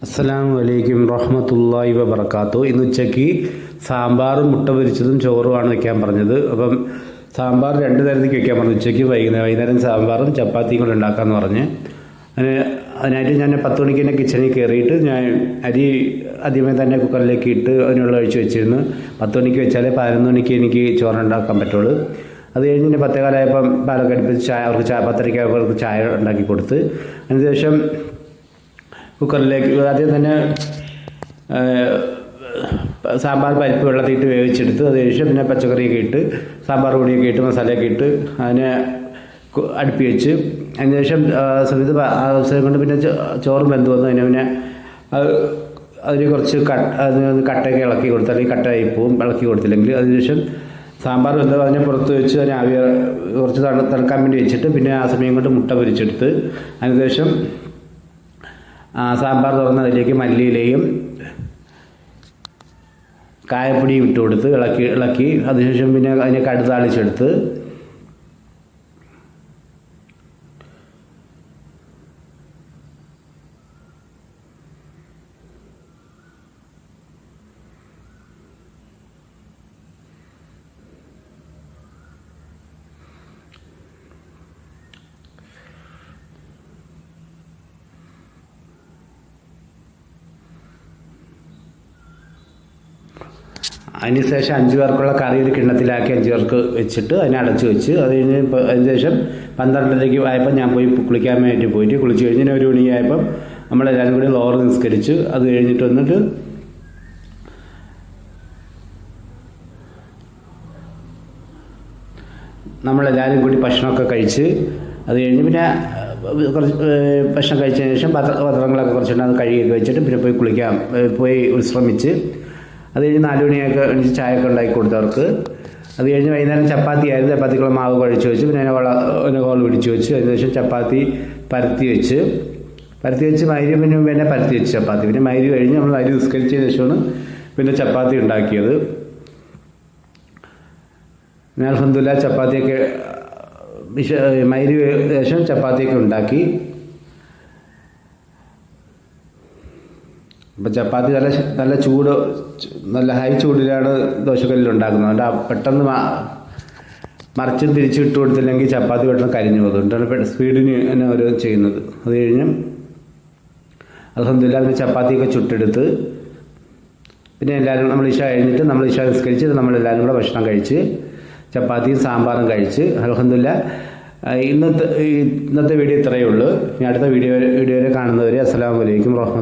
അസ്സലാമു അലൈക്കും റഹ്മത്തുള്ളാഹി വബറകാതുഹു. ഇന്ന് ഉച്ചയ്ക്ക് സാമ്പാറും മുട്ട പൊരിച്ചതും ചോറുമാണ് വയ്ക്കാൻ പറഞ്ഞത്. അപ്പം സാമ്പാർ രണ്ട് തരത്തിലേക്ക് വയ്ക്കാൻ പറഞ്ഞു. ഉച്ചയ്ക്ക് വൈകുന്നേരം സാമ്പാറും ചപ്പാത്തിയും കൂടെ ഉണ്ടാക്കാമെന്ന് പറഞ്ഞ് അതിനായിട്ട് ഞാൻ 10 മണിക്ക് തന്നെ കിച്ചണിൽ കയറിയിട്ട് ഞാൻ അരി ആദ്യമേ തന്നെ കുക്കറിലേക്ക് ഇട്ട് അതിനുള്ള ഒഴിച്ച് വെച്ചിരുന്നു. 10 മണിക്ക് വെച്ചാലേ 11 മണിക്ക് എനിക്ക് ചോറുണ്ടാക്കാൻ പറ്റുള്ളൂ. അത് കഴിഞ്ഞ് പിന്നെ 10:15 പാലൊക്കെ അടുപ്പിച്ച് അവർക്ക് 10:30 അവർക്ക് ചായ ഉണ്ടാക്കി കൊടുത്ത് അതിനുശേഷം കുക്കറിലേക്ക് ആദ്യം തന്നെ സാമ്പാർ പരിപ്പ് വെള്ളത്തിയിട്ട് വേവിച്ചെടുത്ത് അത് ശേഷം പിന്നെ പച്ചക്കറിയൊക്കെ ഇട്ട് സാമ്പാർ പൊടിയൊക്കെ ഇട്ട് മസാലയൊക്കെ ഇട്ട് അതിനെ അടുപ്പി വെച്ച് അതിന് ശേഷം സമയത്ത് അവസരം കൊണ്ട് പിന്നെ ചോറും വെന്ത് വന്നു. അതിനെ പിന്നെ അതിന് കുറച്ച് കട്ടയൊക്കെ ഇളക്കി കൊടുത്ത് അല്ലെങ്കിൽ കട്ടയായി പോവും ഇളക്കി കൊടുത്തില്ലെങ്കിൽ. അതിനുശേഷം സാമ്പാർ വെന്ത് അതിനെ പുറത്ത് വെച്ച് അതിനെ ആവി കുറച്ച് തണുക്കാൻ വേണ്ടി വെച്ചിട്ട് പിന്നെ ആ സമയം കൊണ്ട് മുട്ട പൊരിച്ചെടുത്ത് അതിനുശേഷം സാമ്പാർ തുറന്ന് അതിലേക്ക് മല്ലിയിലയും കായപ്പൊടിയും ഇട്ട് കൊടുത്ത് ഇളക്കി അതിനുശേഷം പിന്നെ അതിനെ കടുക് താളിച്ചെടുത്ത് അതിനുശേഷം 5 പേർക്കുള്ള കറി ഒരു കിണ്ണത്തിലാക്കി 5 പേർക്ക് വെച്ചിട്ട് അതിനെ അടച്ചു വെച്ച് അതിന് ശേഷം 12:30 ആയപ്പോൾ ഞാൻ പോയി കുളിക്കാൻ വേണ്ടി പോയിട്ട് കുളിച്ച് കഴിഞ്ഞ് 1 മണിയായപ്പം നമ്മളെല്ലാവരും കൂടി ലോറ് നിസ്കരിച്ച് അത് കഴിഞ്ഞിട്ട് വന്നിട്ട് നമ്മളെല്ലാവരും കൂടി ഭക്ഷണമൊക്കെ കഴിച്ച് അത് കഴിഞ്ഞ് പിന്നെ കുറച്ച് ഭക്ഷണം കഴിച്ചതിന് ശേഷം പത്രങ്ങളൊക്കെ കുറച്ചുണ്ട് അത് കഴുകിയൊക്കെ വെച്ചിട്ട് പിന്നെ പോയി വിശ്രമിച്ച് അത് കഴിഞ്ഞ് 4 മണിയൊക്കെ ചായയൊക്കെ ഉണ്ടാക്കി കൊടുത്തവർക്ക്. അത് കഴിഞ്ഞ് വൈകുന്നേരം ചപ്പാത്തിക്കുള്ള മാവ് കുഴച്ച് വെച്ച് പിന്നെ അതിനെ ഹോൾ പിടിച്ച് വെച്ച് അതിനുശേഷം ചപ്പാത്തി പരത്തി വെച്ച് മൈരിവിന് പിന്നെ പരത്തി വെച്ച് ചപ്പാത്തി പിന്നെ മൈരി കഴിഞ്ഞ് നമ്മൾ അരി നിസ്കരിച്ചതിന് ശേഷമാണ് പിന്നെ ചപ്പാത്തി ഉണ്ടാക്കിയത്. പിന്നെ അൽഹംദുലില്ലാഹ് ചപ്പാത്തിയൊക്കെ മൈരി ശേഷം ചപ്പാത്തിയൊക്കെ ഉണ്ടാക്കി. അപ്പം ചപ്പാത്തി നല്ല ചൂട് നല്ല ഹൈ ചൂടിലാണ് ദോശക്കല്ലിൽ ഉണ്ടാക്കുന്നത്. അതുകൊണ്ട് പെട്ടെന്ന് മറിച്ചും തിരിച്ചും ഇട്ട് കൊടുത്തില്ലെങ്കിൽ ചപ്പാത്തി പെട്ടെന്ന് കരിഞ്ഞു പോകും. അതുകൊണ്ടാണ് സ്പീഡിന് തന്നെ ഓരോ ചെയ്യുന്നത്. അത് കഴിഞ്ഞ് അൽഹംദുലില്ലാഹ് പിന്നെ ചപ്പാത്തിയൊക്കെ ചുട്ടെടുത്ത് പിന്നെ എല്ലാവരും നമ്മൾ ഇശ കഴിഞ്ഞിട്ട് നമ്മൾ ഇശ നിസ്കരിച്ച് നമ്മളെല്ലാവരും കൂടെ ഭക്ഷണം കഴിച്ച് ചപ്പാത്തിയും സാമ്പാറും കഴിച്ച് അൽഹംദുലില്ലാഹ്. ഇന്നത്തെ വീഡിയോ ഇത്രയേ ഉള്ളൂ. ഇനി അടുത്ത വീഡിയോയിൽ കാണുന്നവരെ അസ്സലാമു അലൈക്കും റഹ്മത്തുള്ളാഹി.